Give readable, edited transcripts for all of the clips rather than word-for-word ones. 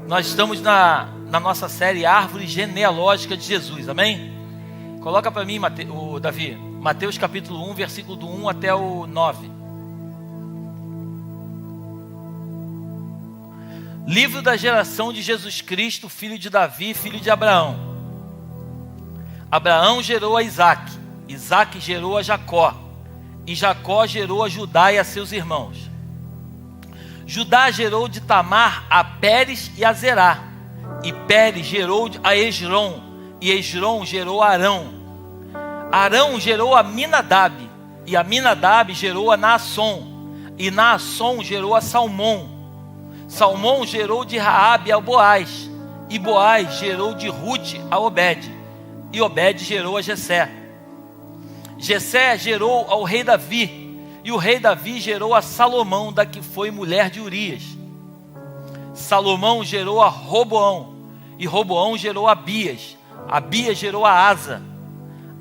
Nós estamos na nossa série Árvore Genealógica de Jesus, amém? Coloca para mim, Davi, Mateus capítulo 1, versículo do 1 até o 9. Livro da geração de Jesus Cristo, filho de Davi, filho de Abraão. Abraão gerou a Isaque, Isaque gerou a Jacó, e Jacó gerou a Judá e a seus irmãos. Judá gerou de Tamar a Pérez e a Zerá, e Pérez gerou a Esrom, e Esrom gerou a Arão. Arão gerou a Minadab, e a Minadab gerou a Naasson, e Naasson gerou a Salmão. Salmão gerou de Raabe a Boaz, e Boaz gerou de Ruth a Obed, e Obed gerou a Jessé. Jessé gerou ao rei Davi, e o rei Davi gerou a Salomão, da que foi mulher de Urias. Salomão gerou a Roboão, e Roboão gerou a Abias. Abias gerou a Asa.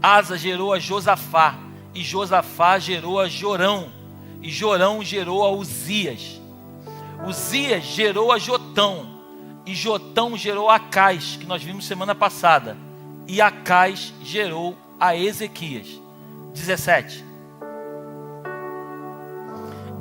Asa gerou a Josafá, e Josafá gerou a Jorão, e Jorão gerou a Uzias. Uzias gerou a Jotão, e Jotão gerou a Acais, que nós vimos semana passada, e Acais gerou a Ezequias. 17.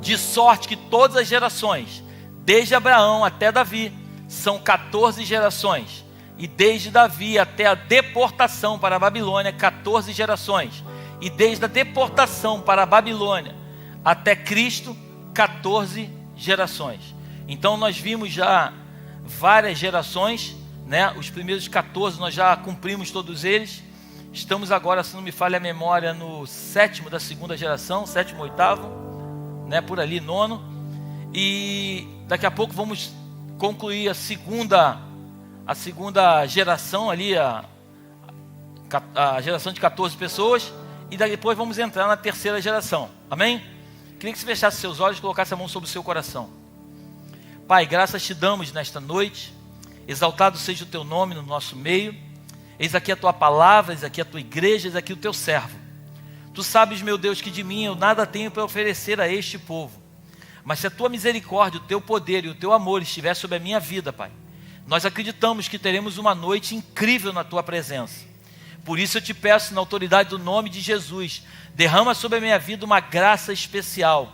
De sorte que todas as gerações, desde Abraão até Davi, são 14 gerações, e desde Davi até a deportação para a Babilônia, 14 gerações, e desde a deportação para a Babilônia até Cristo, 14 gerações. Então nós vimos já várias gerações, né? Os primeiros 14 nós já cumprimos todos eles. Estamos agora, se não me falha a memória, no sétimo da segunda geração, sétimo, oitavo, né, por ali, nono. E daqui a pouco vamos concluir a segunda geração ali, a geração de 14 pessoas. E depois vamos entrar na terceira geração, amém? Queria que você fechasse seus olhos e colocasse a mão sobre o seu coração. Pai, graças te damos nesta noite. Exaltado seja o teu nome no nosso meio. Eis aqui a tua palavra, eis aqui a tua igreja, eis aqui o teu servo. Tu sabes, meu Deus, que de mim eu nada tenho para oferecer a este povo. Mas se a tua misericórdia, o teu poder e o teu amor estiver sobre a minha vida, Pai, nós acreditamos que teremos uma noite incrível na tua presença. Por isso eu te peço, na autoridade do nome de Jesus, derrama sobre a minha vida uma graça especial.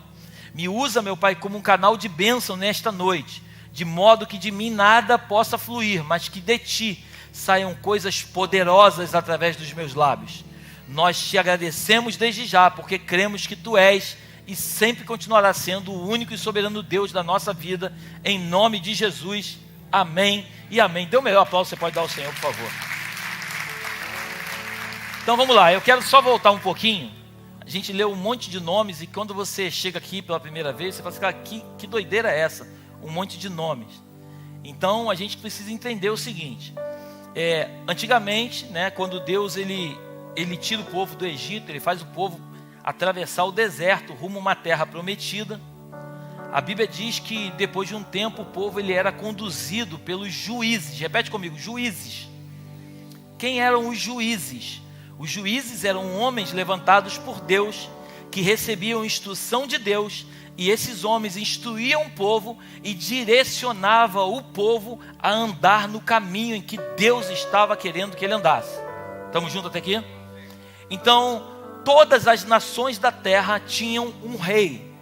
Me usa, meu Pai, como um canal de bênção nesta noite, de modo que de mim nada possa fluir, mas que de ti saiam coisas poderosas através dos meus lábios. Nós te agradecemos desde já, porque cremos que tu és e sempre continuará sendo o único e soberano Deus da nossa vida, em nome de Jesus, amém e amém. Dê o melhor aplauso, você pode dar ao Senhor, por favor. Então vamos lá, eu quero só voltar um pouquinho. A gente leu um monte de nomes, e quando você chega aqui pela primeira vez, você fala assim, cara, que doideira é essa? Um monte de nomes. Então a gente precisa entender o seguinte, antigamente, né, quando Deus ele tira o povo do Egito, ele faz o povo atravessar o deserto rumo a uma terra prometida. A Bíblia diz que depois de um tempo o povo ele era conduzido pelos juízes. Repete comigo, juízes. Quem eram os juízes? Os juízes eram homens levantados por Deus, que recebiam instrução de Deus, e esses homens instruíam o povo e direcionavam o povo a andar no caminho em que Deus estava querendo que ele andasse. Estamos juntos até aqui? Então, todas as nações da terra tinham um rei,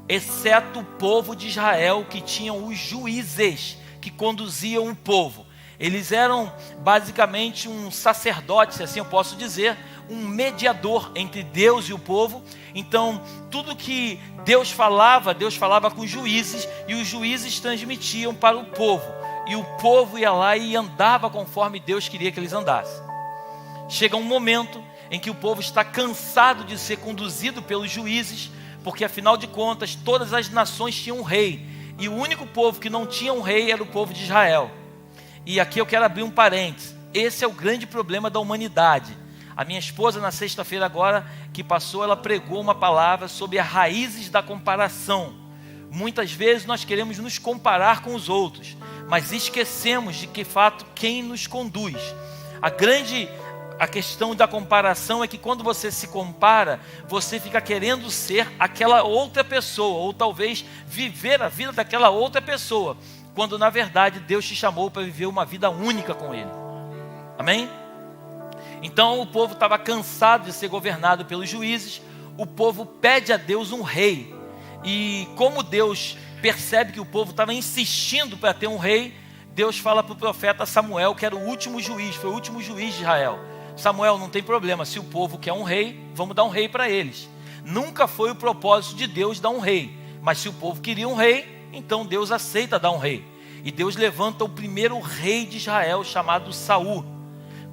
exceto o povo de Israel, que tinham os juízes, que conduziam o povo. Eles eram basicamente um sacerdote, se assim eu posso dizer, um mediador entre Deus e o povo. Então, tudo que Deus falava com os juízes, e os juízes transmitiam para o povo. E o povo ia lá e andava conforme Deus queria que eles andassem. Chega um momento em que o povo está cansado de ser conduzido pelos juízes, porque afinal de contas todas as nações tinham um rei, e o único povo que não tinha um rei era o povo de Israel. E aqui eu quero abrir um parênteses. Esse é o grande problema da humanidade. A minha esposa, na sexta-feira agora que passou, ela pregou uma palavra sobre as raízes da comparação. Muitas vezes nós queremos nos comparar com os outros, mas esquecemos de que fato quem nos conduz. A questão da comparação é que quando você se compara, você fica querendo ser aquela outra pessoa, ou talvez viver a vida daquela outra pessoa. quando na verdade Deus te chamou para viver uma vida única com Ele. Amém? Então o povo estava cansado de ser governado pelos juízes, o povo pede a Deus um rei. E como Deus percebe que o povo estava insistindo para ter um rei, Deus fala para o profeta Samuel, que era o último juiz, foi o último juiz de Israel: Samuel, não tem problema, se o povo quer um rei, vamos dar um rei para eles. Nunca foi o propósito de Deus dar um rei, mas se o povo queria um rei, então Deus aceita dar um rei. E Deus levanta o primeiro rei de Israel, chamado Saul.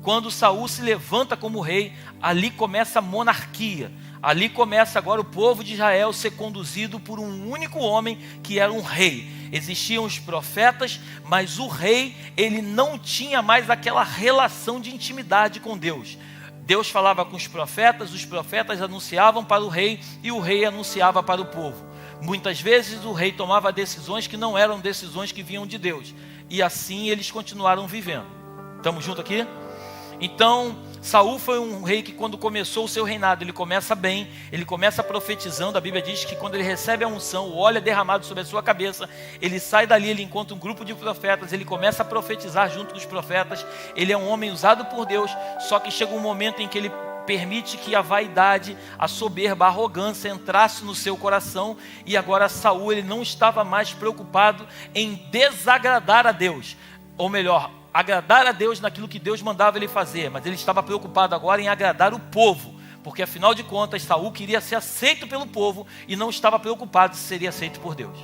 Quando Saul se levanta como rei, ali começa a monarquia. Ali começa agora o povo de Israel ser conduzido por um único homem que era um rei. Existiam os profetas, mas o rei, ele não tinha mais aquela relação de intimidade com Deus. Deus falava com os profetas anunciavam para o rei e o rei anunciava para o povo. Muitas vezes o rei tomava decisões que não eram decisões que vinham de Deus. E assim eles continuaram vivendo. Estamos juntos aqui? Então, Saul foi um rei que quando começou o seu reinado, ele começa bem, ele começa profetizando. A Bíblia diz que quando ele recebe a unção, o óleo é derramado sobre a sua cabeça, ele sai dali, ele encontra um grupo de profetas, ele começa a profetizar junto com os profetas. Ele é um homem usado por Deus, só que chega um momento em que ele permite que a vaidade, a soberba, a arrogância entrasse no seu coração. E agora Saul, ele não estava mais preocupado em desagradar a Deus, ou melhor, agradar a Deus naquilo que Deus mandava ele fazer, mas ele estava preocupado agora em agradar o povo, porque afinal de contas Saul queria ser aceito pelo povo e não estava preocupado se seria aceito por Deus.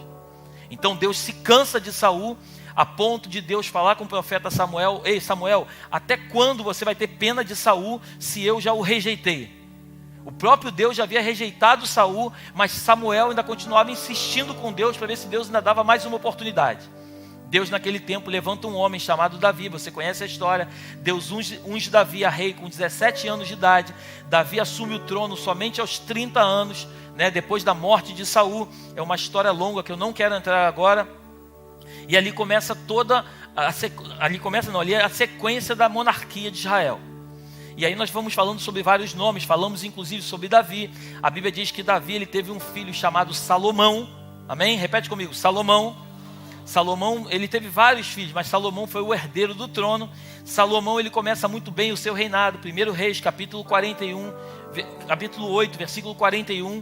Então Deus se cansa de Saul, a ponto de Deus falar com o profeta Samuel: ei Samuel, até quando você vai ter pena de Saul se eu já o rejeitei? O próprio Deus já havia rejeitado Saul, mas Samuel ainda continuava insistindo com Deus para ver se Deus ainda dava mais uma oportunidade. Deus naquele tempo levanta um homem chamado Davi, você conhece a história. Deus unge Davi a rei com 17 anos de idade. Davi assume o trono somente aos 30 anos, depois da morte de Saul. É uma história longa que eu não quero entrar agora. E ali começa ali é a sequência da monarquia de Israel. E aí nós vamos falando sobre vários nomes, falamos inclusive sobre Davi. A Bíblia diz que Davi ele teve um filho chamado Salomão. Amém? Repete comigo, Salomão. Salomão, ele teve vários filhos, mas Salomão foi o herdeiro do trono. Salomão, ele começa muito bem o seu reinado. 1 Reis, capítulo 8, versículo 41,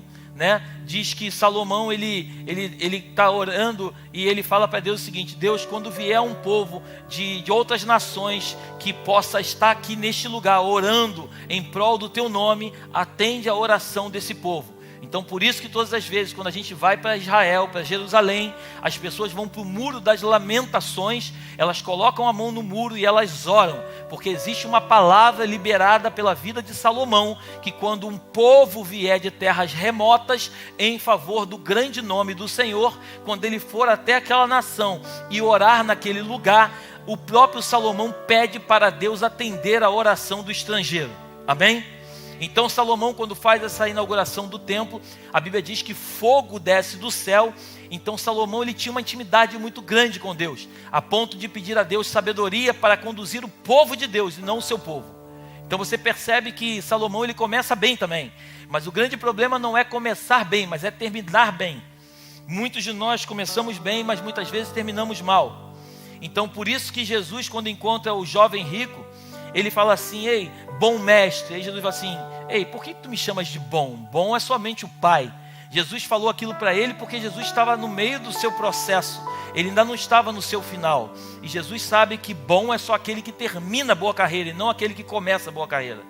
diz que Salomão, ele está orando e ele fala para Deus o seguinte: Deus, quando vier um povo de outras nações que possa estar aqui neste lugar orando em prol do teu nome, atende a oração desse povo. Então por isso que todas as vezes quando a gente vai para Israel, para Jerusalém, as pessoas vão para o muro das lamentações, elas colocam a mão no muro e elas oram, porque existe uma palavra liberada pela vida de Salomão, que quando um povo vier de terras remotas em favor do grande nome do Senhor, quando ele for até aquela nação e orar naquele lugar, o próprio Salomão pede para Deus atender a oração do estrangeiro. Amém? Então Salomão, quando faz essa inauguração do templo, a Bíblia diz que fogo desce do céu. Então Salomão, ele tinha uma intimidade muito grande com Deus, a ponto de pedir a Deus sabedoria para conduzir o povo de Deus e não o seu povo. Então você percebe que Salomão, ele começa bem também, mas o grande problema não é começar bem, mas é terminar bem. Muitos de nós começamos bem, mas muitas vezes terminamos mal. Então por isso que Jesus, quando encontra o jovem rico, ele fala assim: ei, bom mestre. Aí Jesus fala assim: ei, por que tu me chamas de bom? Bom é somente o Pai. Jesus falou aquilo para ele porque Jesus estava no meio do seu processo, ele ainda não estava no seu final. E Jesus sabe que bom é só aquele que termina a boa carreira e não aquele que começa a boa carreira.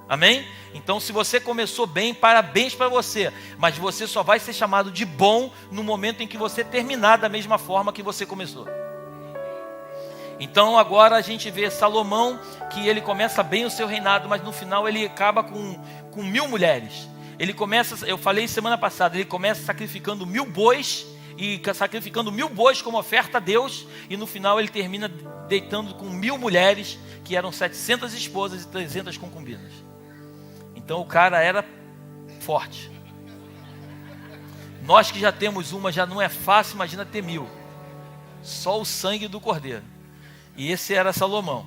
Amém? Então se você começou bem, parabéns para você, mas você só vai ser chamado de bom no momento em que você terminar da mesma forma que você começou. Então agora a gente vê Salomão, que ele começa bem o seu reinado, mas no final ele acaba com 1000 mulheres. Ele começa, eu falei semana passada, ele começa sacrificando 1000 bois, e sacrificando 1000 bois como oferta a Deus, e no final ele termina deitando com 1000 mulheres, que eram 700 esposas e 300 concubinas. Então o cara era forte. Nós que já temos uma, já não é fácil, imagina ter 1000. Só o sangue do cordeiro. E esse era Salomão.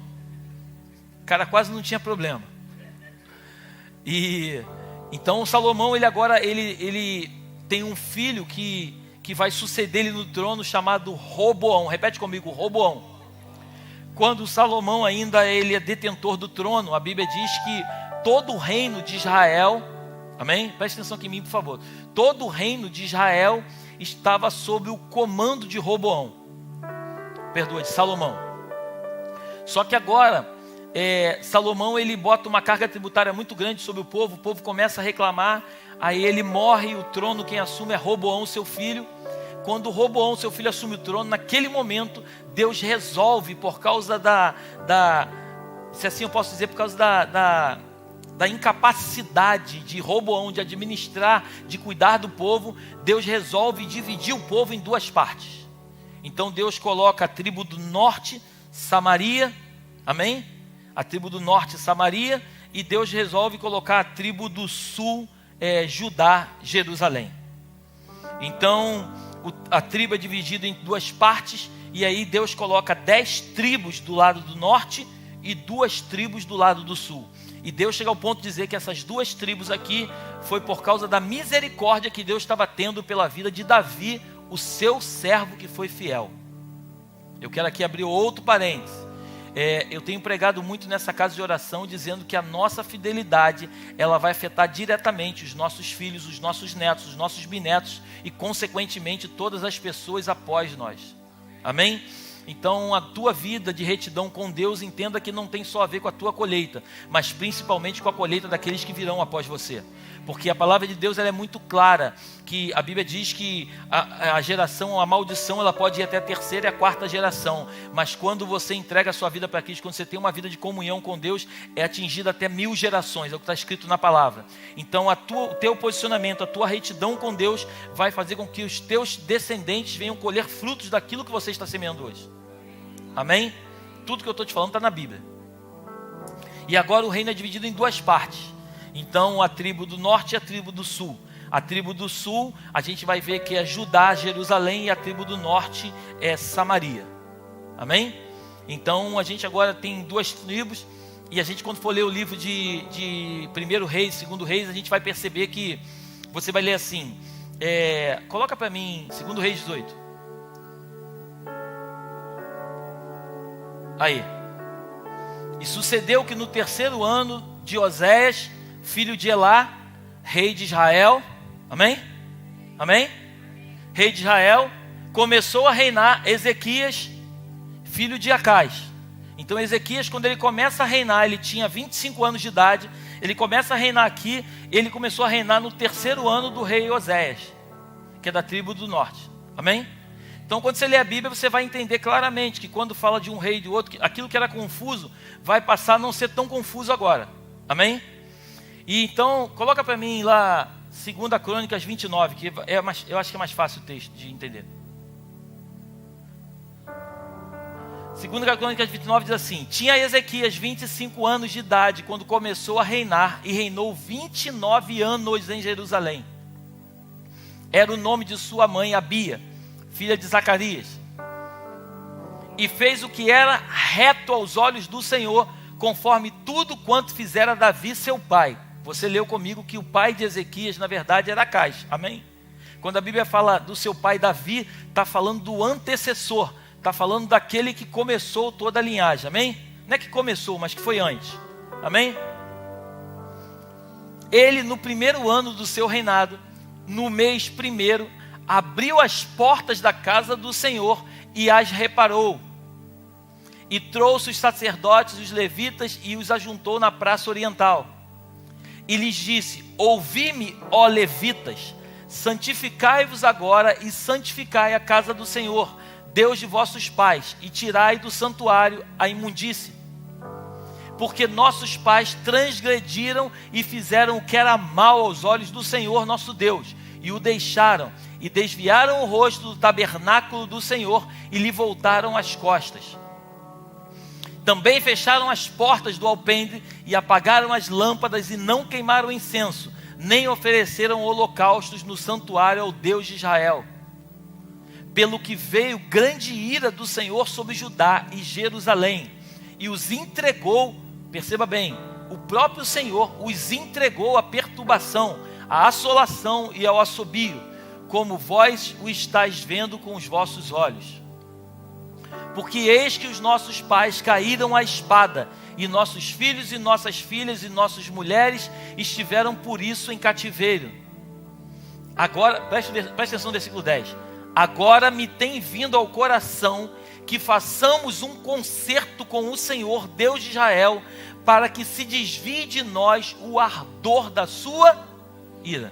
O cara quase não tinha problema. E então Salomão, ele agora ele tem um filho que que vai suceder ele no trono, chamado Roboão. Repete comigo, Roboão. Quando Salomão ainda ele é detentor do trono, a Bíblia diz que todo o reino de Israel, amém? Preste atenção aqui em mim, por favor. Todo o reino de Israel estava sob o comando de Roboão. Perdoa, de Salomão. Só que agora, Salomão ele bota uma carga tributária muito grande sobre o povo começa a reclamar, aí ele morre e o trono quem assume é Roboão, seu filho. Quando Roboão, seu filho, assume o trono, naquele momento, Deus resolve, por causa se assim eu posso dizer, por causa da incapacidade de Roboão de administrar, de cuidar do povo, Deus resolve dividir o povo em duas partes. Então Deus coloca a tribo do norte, Samaria, amém? A tribo do norte, Samaria, e Deus resolve colocar a tribo do sul, Judá, Jerusalém. Então, a tribo é dividida em duas partes, e aí Deus coloca 10 tribos do lado do norte e 2 tribos do lado do sul. E Deus chega ao ponto de dizer que essas 2 tribos aqui foi por causa da misericórdia que Deus estava tendo pela vida de Davi, o seu servo que foi fiel. Eu quero aqui abrir outro parênteses. Eu tenho pregado muito nessa casa de oração, dizendo que a nossa fidelidade, ela vai afetar diretamente os nossos filhos, os nossos netos, os nossos bisnetos e consequentemente todas as pessoas após nós. Amém? Então a tua vida de retidão com Deus, entenda que não tem só a ver com a tua colheita, mas principalmente com a colheita daqueles que virão após você. Porque a palavra de Deus ela é muito clara, que a Bíblia diz que a geração, a maldição, ela pode ir até a 3ª e a 4ª geração, mas quando você entrega a sua vida para Cristo, quando você tem uma vida de comunhão com Deus, é atingida até 1000 gerações, é o que está escrito na palavra. Então o teu posicionamento, a tua retidão com Deus vai fazer com que os teus descendentes venham colher frutos daquilo que você está semeando hoje. Amém? Tudo que eu estou te falando está na Bíblia. E agora o reino é dividido em 2 partes. Então a tribo do norte e a tribo do sul. A tribo do sul, a gente vai ver que é Judá, Jerusalém, e a tribo do norte é Samaria. Amém? Então a gente agora tem 2 tribos, e a gente quando for ler o livro de 1 Reis, 2 Reis, a gente vai perceber que você vai ler assim, coloca para mim 2 Reis 18. Aí. E sucedeu que no 3º ano de Oséias, filho de Elá, rei de Israel, amém? Amém? Rei de Israel, começou a reinar Ezequias, filho de Acais. Então Ezequias, quando ele começa a reinar, ele tinha 25 anos de idade, ele começa a reinar aqui, ele começou a reinar no 3º ano do rei Oséias, que é da tribo do norte, amém? Então quando você lê a Bíblia, você vai entender claramente que quando fala de um rei e de outro, aquilo que era confuso, vai passar a não ser tão confuso agora, amém? E então, coloca para mim lá 2 Crônicas 29, que eu acho que é mais fácil o texto de entender. 2 Crônicas 29 diz assim: tinha Ezequias 25 anos de idade quando começou a reinar, e reinou 29 anos em Jerusalém. Era o nome de sua mãe Abia, filha de Zacarias. E fez o que era reto aos olhos do Senhor, conforme tudo quanto fizera Davi seu pai. Você leu comigo que o pai de Ezequias, na verdade, era Acais, amém? Quando a Bíblia fala do seu pai Davi, está falando do antecessor, está falando daquele que começou toda a linhagem, amém? Não é que começou, mas que foi antes, amém? Ele, no 1º ano do seu reinado, no mês 1º, abriu as portas da casa do Senhor e as reparou. E trouxe os sacerdotes, os levitas, e os ajuntou na praça oriental. E lhes disse: ouvi-me, ó levitas, santificai-vos agora e santificai a casa do Senhor, Deus de vossos pais, e tirai do santuário a imundície. Porque nossos pais transgrediram e fizeram o que era mal aos olhos do Senhor nosso Deus, e o deixaram, e desviaram o rosto do tabernáculo do Senhor, e lhe voltaram as costas. Também fecharam as portas do alpendre, e apagaram as lâmpadas, e não queimaram incenso, nem ofereceram holocaustos no santuário ao Deus de Israel. Pelo que veio grande ira do Senhor sobre Judá e Jerusalém, e os entregou, perceba bem, o próprio Senhor os entregou à perturbação, à assolação e ao assobio, como vós o estáis vendo com os vossos olhos. Porque eis que os nossos pais caíram à espada, e nossos filhos e nossas filhas e nossas mulheres estiveram por isso em cativeiro. Agora, preste atenção no versículo 10. Agora me tem vindo ao coração que façamos um concerto com o Senhor, Deus de Israel, para que se desvie de nós o ardor da sua ira.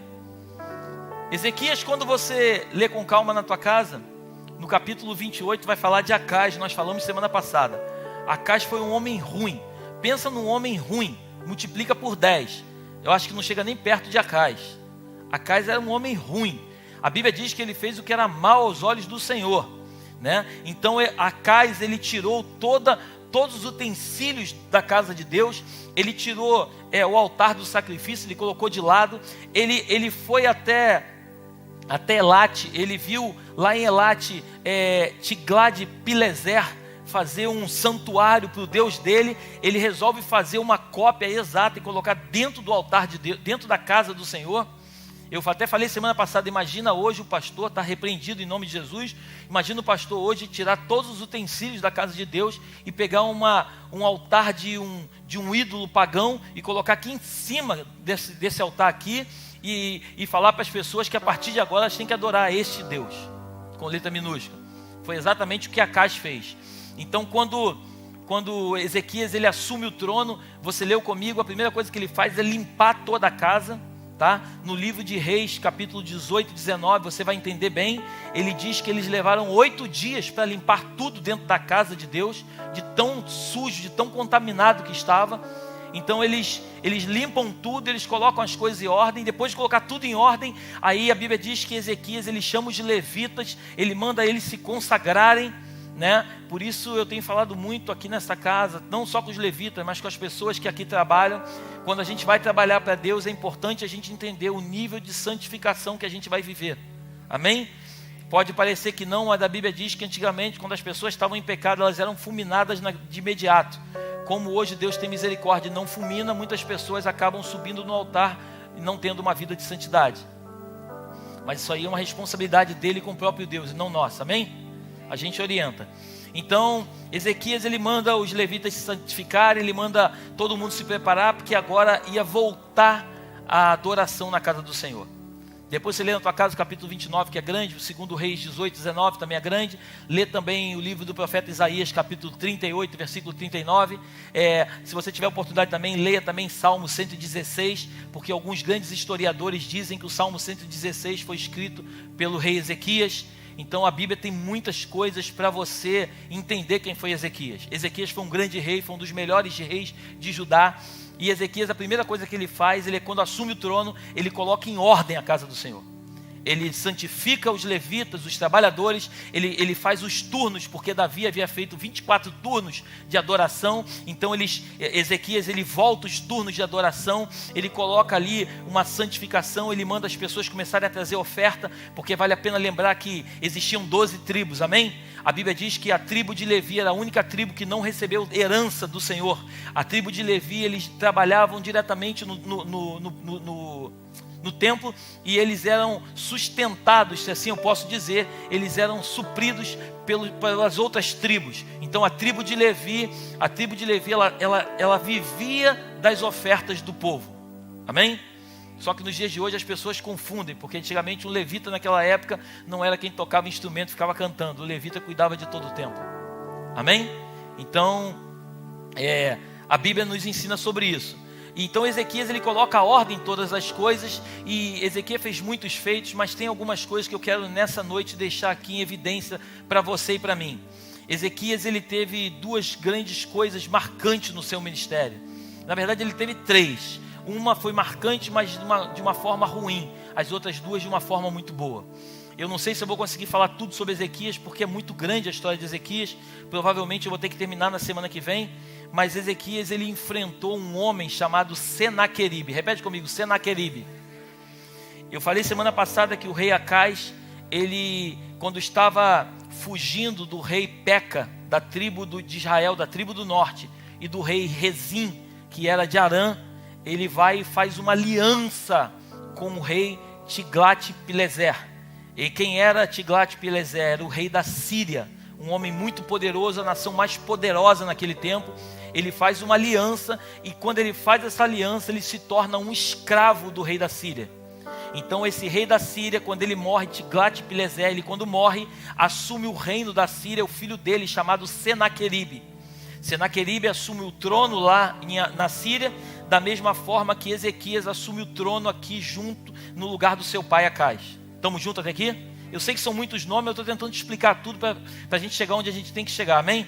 Ezequias, quando você lê com calma na tua casa, no capítulo 28 vai falar de Acaz. Nós falamos semana passada. Acaz foi um homem ruim. Pensa num homem ruim, multiplica por 10. Eu acho que não chega nem perto de Acaz. Acaz era um homem ruim. A Bíblia diz que ele fez o que era mal aos olhos do Senhor, né? Então Acaz, ele tirou todos os utensílios da casa de Deus. Ele tirou o altar do sacrifício, ele colocou de lado. Ele foi até Elate. Ele viu lá em Elate Tiglat-Pileser fazer um santuário para o Deus dele. Ele resolve fazer uma cópia exata e colocar dentro do altar de Deus, dentro da casa do Senhor. Eu até falei semana passada, imagina hoje o pastor está repreendido em nome de Jesus. Imagina o pastor hoje tirar todos os utensílios da casa de Deus e pegar um altar de um ídolo pagão e colocar aqui em cima desse altar aqui e falar para as pessoas que a partir de agora elas têm que adorar este Deus, com letra minúscula. Foi exatamente o que Acaz fez. Então quando Ezequias ele assume o trono, você leu comigo, a primeira coisa que ele faz é limpar toda a casa. Tá? No livro de Reis, capítulo 18 e 19, você vai entender bem. Ele diz que eles levaram 8 dias para limpar tudo dentro da casa de Deus, de tão sujo, de tão contaminado que estava. Então eles limpam tudo, eles colocam as coisas em ordem. Depois de colocar tudo em ordem, aí a Bíblia diz que Ezequias, ele chama os levitas, ele manda eles se consagrarem, né? Por isso eu tenho falado muito aqui nessa casa, não só com os levitas, mas com as pessoas que aqui trabalham. Quando a gente vai trabalhar para Deus, é importante a gente entender o nível de santificação que a gente vai viver. Amém? Pode parecer que não, mas a Bíblia diz que antigamente, quando as pessoas estavam em pecado, elas eram fulminadas de imediato. Como hoje Deus tem misericórdia e não fulmina, muitas pessoas acabam subindo no altar e não tendo uma vida de santidade. Mas isso aí é uma responsabilidade dele com o próprio Deus e não nossa. Amém? A gente orienta. Então Ezequias ele manda os levitas se santificarem, ele manda todo mundo se preparar, porque agora ia voltar a adoração na casa do Senhor. Depois você lê na tua casa o capítulo 29, que é grande, o 2 Reis 18, 19 também é grande. Lê também o livro do profeta Isaías, capítulo 38, versículo 39. Se você tiver oportunidade também, leia também Salmo 116, porque alguns grandes historiadores dizem que o Salmo 116 foi escrito pelo rei Ezequias. Então a Bíblia tem muitas coisas para você entender quem foi Ezequias. Ezequias foi um grande rei, foi um dos melhores reis de Judá. E Ezequias, a primeira coisa que ele faz, quando assume o trono, ele coloca em ordem a casa do Senhor. Ele santifica os levitas, os trabalhadores, ele faz os turnos, porque Davi havia feito 24 turnos de adoração. Então Ezequias volta os turnos de adoração, ele coloca ali uma santificação, ele manda as pessoas começarem a trazer oferta, porque vale a pena lembrar que existiam 12 tribos, amém? A Bíblia diz que a tribo de Levi era a única tribo que não recebeu herança do Senhor. A tribo de Levi, eles trabalhavam diretamente no templo, e eles eram sustentados, se assim eu posso dizer, eles eram supridos pelas outras tribos. Então a tribo de Levi, ela vivia das ofertas do povo, amém? Só que nos dias de hoje as pessoas confundem, porque antigamente o levita naquela época não era quem tocava instrumento e ficava cantando, o levita cuidava de todo o templo, amém? Então a Bíblia nos ensina sobre isso. Então Ezequias ele coloca a ordem em todas as coisas, e Ezequias fez muitos feitos, mas tem algumas coisas que eu quero nessa noite deixar aqui em evidência para você e para mim. Ezequias ele teve 2 grandes coisas marcantes no seu ministério. Na verdade ele teve 3. Uma foi marcante, mas de uma forma ruim. As outras 2 de uma forma muito boa. Eu não sei se eu vou conseguir falar tudo sobre Ezequias, porque é muito grande a história de Ezequias. Provavelmente eu vou ter que terminar na semana que vem. Mas Ezequias ele enfrentou um homem chamado Senaqueribe. Repete comigo, Senaqueribe. Eu falei semana passada que o rei Acaz, ele quando estava fugindo do rei Peca, da tribo de Israel, da tribo do norte, e do rei Rezim, que era de Arã, ele vai e faz uma aliança com o rei Tiglat-Pileser. E quem era Tiglat-Pileser? Era o rei da Síria, um homem muito poderoso, a nação mais poderosa naquele tempo. Ele faz uma aliança, e quando ele faz essa aliança, ele se torna um escravo do rei da Síria. Então esse rei da Síria, quando ele morre, Tiglat-Pileser, ele quando morre, assume o reino da Síria, o filho dele, chamado Senaqueribe. Senaqueribe assume o trono lá na Síria, da mesma forma que Ezequias assume o trono aqui junto, no lugar do seu pai Acais. Estamos juntos até aqui? Eu sei que são muitos nomes, eu estou tentando explicar tudo para a gente chegar onde a gente tem que chegar, amém?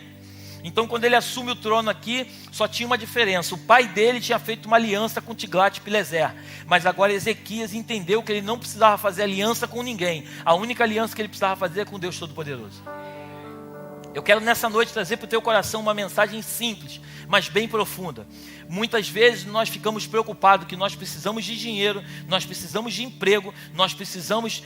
Então quando ele assume o trono aqui, só tinha uma diferença. O pai dele tinha feito uma aliança com Tiglat-Pileser, mas agora Ezequias entendeu que ele não precisava fazer aliança com ninguém. A única aliança que ele precisava fazer é com Deus Todo-Poderoso. Eu quero nessa noite trazer para o teu coração uma mensagem simples, mas bem profunda. Muitas vezes nós ficamos preocupados que nós precisamos de dinheiro, nós precisamos de emprego, nós precisamos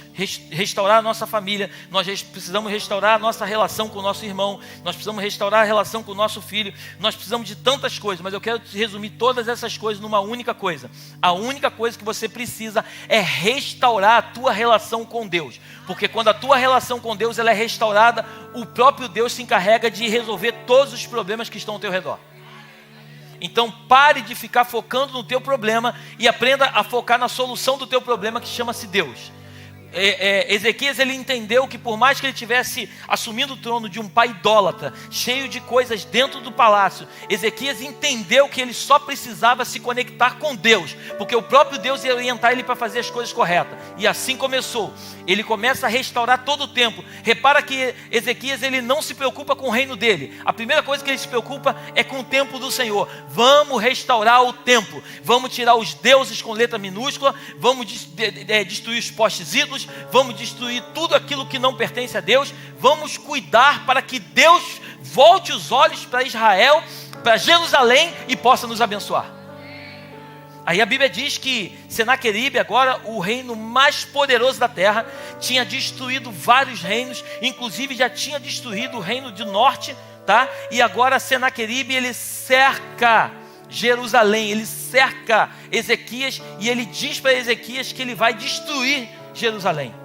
restaurar a nossa família, nós precisamos restaurar a nossa relação com o nosso irmão, nós precisamos restaurar a relação com o nosso filho, nós precisamos de tantas coisas, mas eu quero te resumir todas essas coisas numa única coisa. A única coisa que você precisa é restaurar a tua relação com Deus, porque quando a tua relação com Deus ela é restaurada, o próprio Deus se encarrega de resolver todos os problemas que estão ao teu redor. Então pare de ficar focando no teu problema e aprenda a focar na solução do teu problema, que chama-se Deus. Ezequias ele entendeu que por mais que ele tivesse assumindo o trono de um pai idólatra, cheio de coisas dentro do palácio, Ezequias entendeu que ele só precisava se conectar com Deus, porque o próprio Deus ia orientar ele para fazer as coisas corretas. E assim começou. Ele começa a restaurar todo o templo. Repara que Ezequias ele não se preocupa com o reino dele. A primeira coisa que ele se preocupa é com o templo do Senhor. Vamos restaurar o templo. Vamos tirar os deuses com letra minúscula. Vamos destruir os postes ídolos. Vamos destruir tudo aquilo que não pertence a Deus. Vamos cuidar para que Deus volte os olhos para Israel, para Jerusalém, e possa nos abençoar. Aí a Bíblia diz que Senaqueribe, agora o reino mais poderoso da terra, tinha destruído vários reinos, inclusive já tinha destruído o reino do norte, tá? E agora Senaqueribe ele cerca Jerusalém, ele cerca Ezequias, e ele diz para Ezequias que ele vai destruir Jerusalém.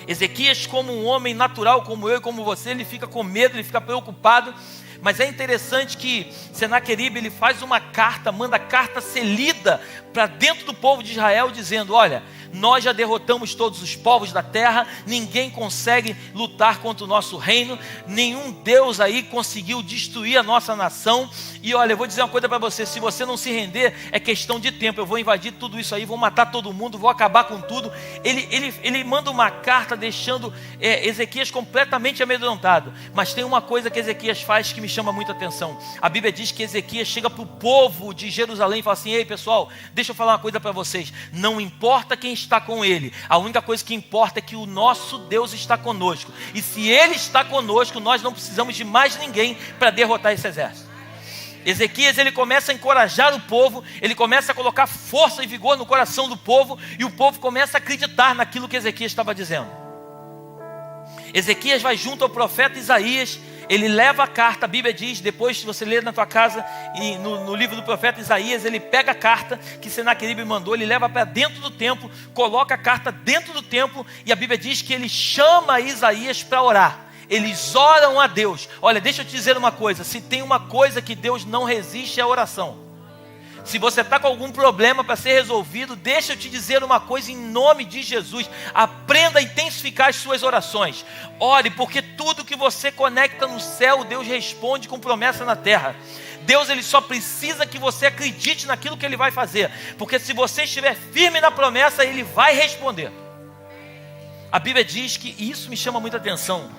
Ezequias, como um homem natural, como eu e como você, ele fica com medo, ele fica preocupado. Mas é interessante que Senaqueribe ele faz uma carta, manda a carta ser lida para dentro do povo de Israel, dizendo: olha, nós já derrotamos todos os povos da terra, ninguém consegue lutar contra o nosso reino, nenhum Deus aí conseguiu destruir a nossa nação. E olha, eu vou dizer uma coisa para você: se você não se render, é questão de tempo, eu vou invadir tudo isso aí, vou matar todo mundo, vou acabar com tudo. Ele manda uma carta deixando Ezequias completamente amedrontado. Mas tem uma coisa que Ezequias faz que me chama muita atenção. A Bíblia diz que Ezequias chega para o povo de Jerusalém e fala assim: ei pessoal, deixa eu falar uma coisa para vocês, não importa quem está com ele, a única coisa que importa é que o nosso Deus está conosco, e se ele está conosco, nós não precisamos de mais ninguém para derrotar esse exército. Ezequias ele começa a encorajar o povo, ele começa a colocar força e vigor no coração do povo, e o povo começa a acreditar naquilo que Ezequias estava dizendo. Ezequias vai junto ao profeta Isaías, ele leva a carta. A Bíblia diz, depois se você ler na tua casa, e no livro do profeta Isaías, ele pega a carta que Senaqueribe mandou, ele leva para dentro do templo, coloca a carta dentro do templo, e a Bíblia diz que ele chama Isaías para orar. Eles oram a Deus. Olha, deixa eu te dizer uma coisa: se tem uma coisa que Deus não resiste, é a oração. Se você está com algum problema para ser resolvido, deixa eu te dizer uma coisa em nome de Jesus: aprenda a intensificar as suas orações. Ore, porque tudo que você conecta no céu, Deus responde com promessa na terra. Deus ele só precisa que você acredite naquilo que Ele vai fazer, porque se você estiver firme na promessa, Ele vai responder. A Bíblia diz que, e isso me chama muita atenção,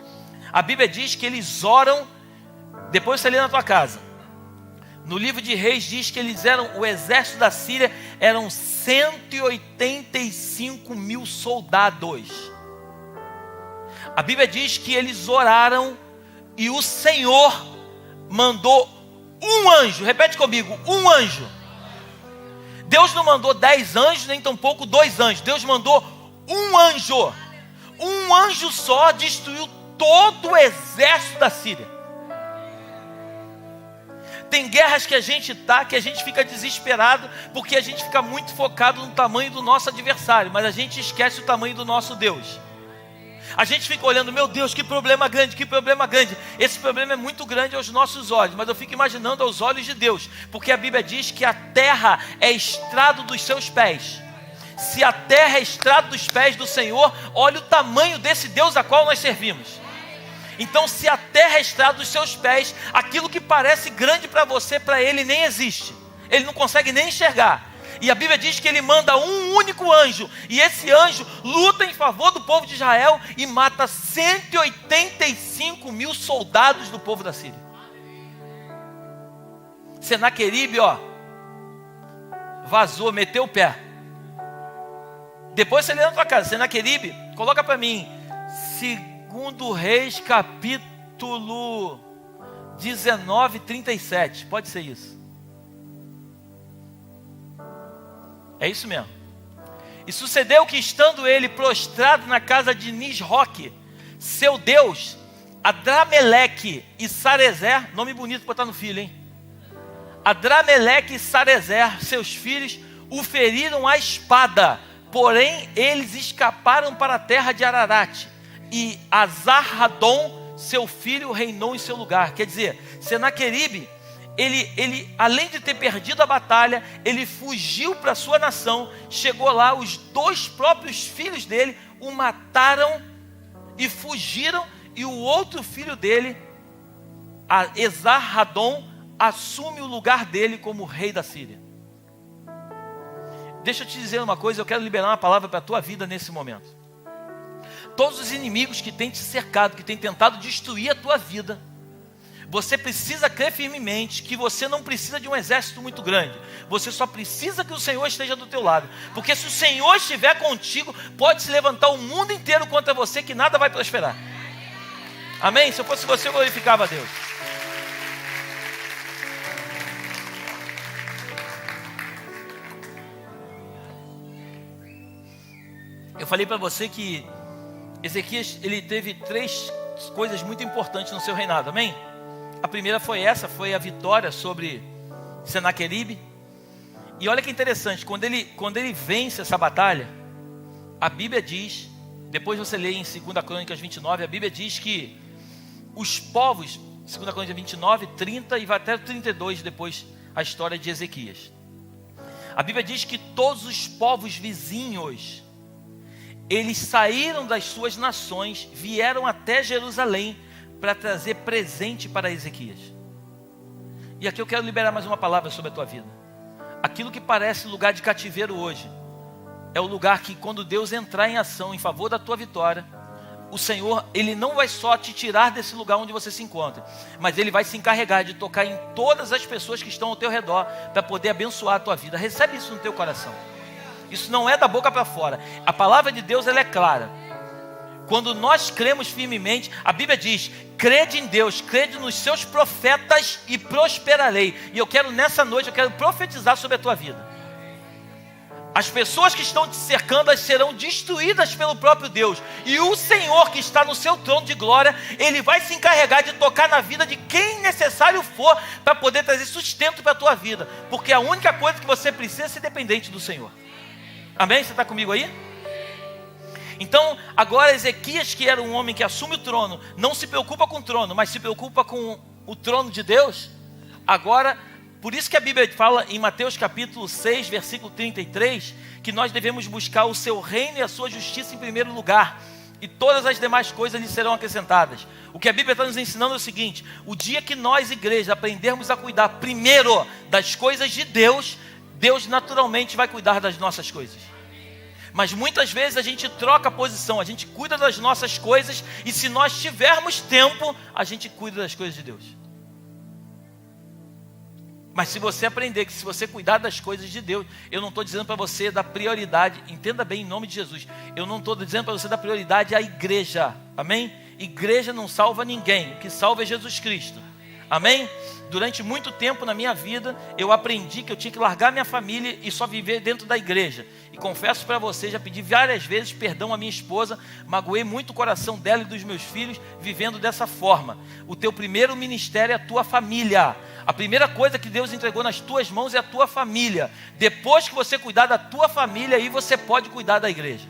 a Bíblia diz que eles oram. Depois você lê na tua casa, no livro de Reis diz que eles eram, o exército da Síria eram 185 mil soldados. A Bíblia diz que eles oraram e o Senhor mandou um anjo. Repete comigo: um anjo. Deus não mandou 10 anjos, nem tampouco 2 anjos. Deus mandou um anjo. Um anjo só destruiu todo o exército da Síria. Tem guerras que a gente fica desesperado, porque a gente fica muito focado no tamanho do nosso adversário, mas a gente esquece o tamanho do nosso Deus. A gente fica olhando, meu Deus, que problema grande, que problema grande. Esse problema é muito grande aos nossos olhos, mas eu fico imaginando aos olhos de Deus, porque a Bíblia diz que a terra é estrado dos seus pés. Se a terra é estrado dos pés do Senhor, olha o tamanho desse Deus a qual nós servimos. Então, se a terra é estrado dos seus pés, aquilo que parece grande para você, para Ele nem existe. Ele não consegue nem enxergar. E a Bíblia diz que Ele manda um único anjo, e esse anjo luta em favor do povo de Israel e mata 185 mil soldados do povo da Síria. Senaqueribe, vazou, meteu o pé. Depois você lê na tua casa, Senaqueribe, coloca para mim, 2 Reis capítulo 19, 37, pode ser isso. É isso mesmo. E sucedeu que, estando ele prostrado na casa de Nisroque, seu Deus, Adrameleque e Sarezer, nome bonito para botar no filho, hein? Adrameleque e Sarezer, seus filhos, o feriram à espada, porém eles escaparam para a terra de Ararate, e Azarradom, seu filho, reinou em seu lugar. Quer dizer, Senaqueribe, ele, além de ter perdido a batalha, ele fugiu para a sua nação, chegou lá, os 2 próprios filhos dele o mataram e fugiram, e o outro filho dele, Esarhadon, assume o lugar dele como rei da Síria. Deixa eu te dizer uma coisa, eu quero liberar uma palavra para a tua vida nesse momento. Todos os inimigos que têm te cercado, que têm tentado destruir a tua vida, você precisa crer firmemente que você não precisa de um exército muito grande. Você só precisa que o Senhor esteja do teu lado. Porque se o Senhor estiver contigo, pode se levantar o mundo inteiro contra você, que nada vai prosperar. Amém? Se eu fosse você, eu glorificava a Deus. Eu falei para você que Ezequias, ele teve 3 coisas muito importantes no seu reinado, amém? A primeira foi a vitória sobre Senaqueribe. E olha que interessante, quando ele vence essa batalha, a Bíblia diz, depois você lê em 2 Crônicas 29, a Bíblia diz que os povos, 2 Crônicas 29, 30 e vai até 32 depois a história de Ezequias. A Bíblia diz que todos os povos vizinhos, eles saíram das suas nações, vieram até Jerusalém para trazer presente para Ezequias. E aqui eu quero liberar mais uma palavra sobre a tua vida. Aquilo que parece lugar de cativeiro hoje, é o lugar que, quando Deus entrar em ação em favor da tua vitória, o Senhor, Ele não vai só te tirar desse lugar onde você se encontra, mas Ele vai se encarregar de tocar em todas as pessoas que estão ao teu redor, para poder abençoar a tua vida. Recebe isso no teu coração. Isso não é da boca para fora. A palavra de Deus, ela é clara. Quando nós cremos firmemente, a Bíblia diz, crede em Deus, crede nos seus profetas e prosperarei. E eu quero nessa noite, eu quero profetizar sobre a tua vida. As pessoas que estão te cercando, elas serão destruídas pelo próprio Deus. E o Senhor que está no seu trono de glória, Ele vai se encarregar de tocar na vida de quem necessário for, para poder trazer sustento para a tua vida. Porque a única coisa que você precisa é ser dependente do Senhor. Amém? Você está comigo aí? Então, agora Ezequias, que era um homem que assume o trono, não se preocupa com o trono, mas se preocupa com o trono de Deus. Agora, por isso que a Bíblia fala em Mateus capítulo 6, versículo 33, que nós devemos buscar o seu reino e a sua justiça em primeiro lugar, e todas as demais coisas lhe serão acrescentadas. O que a Bíblia está nos ensinando é o seguinte: o dia que nós, igreja, aprendermos a cuidar primeiro das coisas de Deus, Deus naturalmente vai cuidar das nossas coisas. Mas muitas vezes a gente troca a posição, a gente cuida das nossas coisas, e se nós tivermos tempo, a gente cuida das coisas de Deus. Mas se você aprender que se você cuidar das coisas de Deus, eu não estou dizendo para você dar prioridade, entenda bem em nome de Jesus, eu não estou dizendo para você dar prioridade à igreja, amém? Igreja não salva ninguém, o que salva é Jesus Cristo, amém? Durante muito tempo na minha vida, eu aprendi que eu tinha que largar minha família e só viver dentro da igreja. E confesso para você, já pedi várias vezes perdão à minha esposa, magoei muito o coração dela e dos meus filhos, vivendo dessa forma. O teu primeiro ministério é a tua família. A primeira coisa que Deus entregou nas tuas mãos é a tua família. Depois que você cuidar da tua família, aí você pode cuidar da igreja.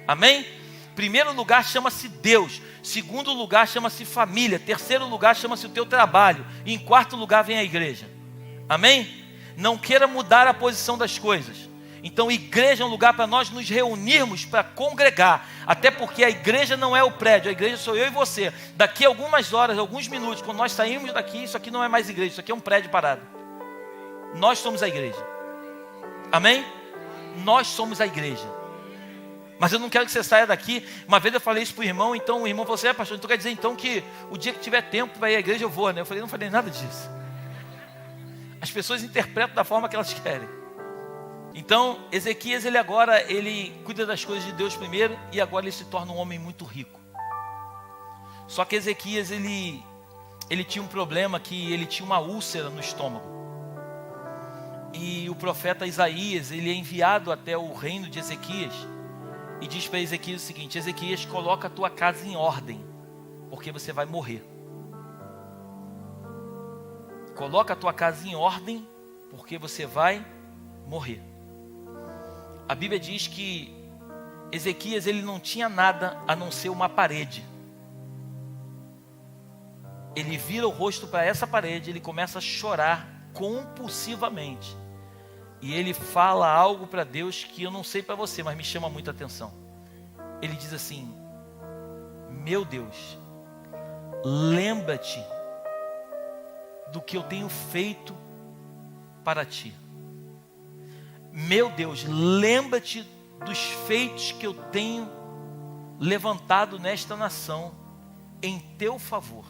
Amém? Primeiro lugar chama-se Deus. Segundo lugar chama-se família. Terceiro lugar chama-se o teu trabalho. E em quarto lugar vem a igreja. Amém? Não queira mudar a posição das coisas. Então igreja é um lugar para nós nos reunirmos, para congregar. Até porque a igreja não é o prédio, a igreja sou eu e você. Daqui a algumas horas, alguns minutos, quando nós saímos daqui, isso aqui não é mais igreja, isso aqui é um prédio parado. Nós somos a igreja. Amém? Nós somos a igreja. Mas eu não quero que você saia daqui. Uma vez eu falei isso para o irmão, então o irmão falou assim: pastor, então quer dizer então que o dia que tiver tempo para ir à igreja eu vou, né? Eu falei, não falei nada disso. As pessoas interpretam da forma que elas querem. Então, Ezequias, ele cuida das coisas de Deus primeiro, e agora ele se torna um homem muito rico. Só que Ezequias, ele tinha um problema, que ele tinha uma úlcera no estômago. E o profeta Isaías, ele é enviado até o reino de Ezequias, e diz para Ezequias o seguinte: Ezequias, coloca a tua casa em ordem, porque você vai morrer. Coloca a tua casa em ordem, porque você vai morrer. A Bíblia diz que Ezequias, ele não tinha nada a não ser uma parede. Ele vira o rosto para essa parede, ele começa a chorar compulsivamente. E ele fala algo para Deus que eu não sei para você, mas me chama muita atenção. Ele diz assim: meu Deus, lembra-te do que eu tenho feito para ti. Meu Deus, lembra-te dos feitos que eu tenho levantado nesta nação em teu favor.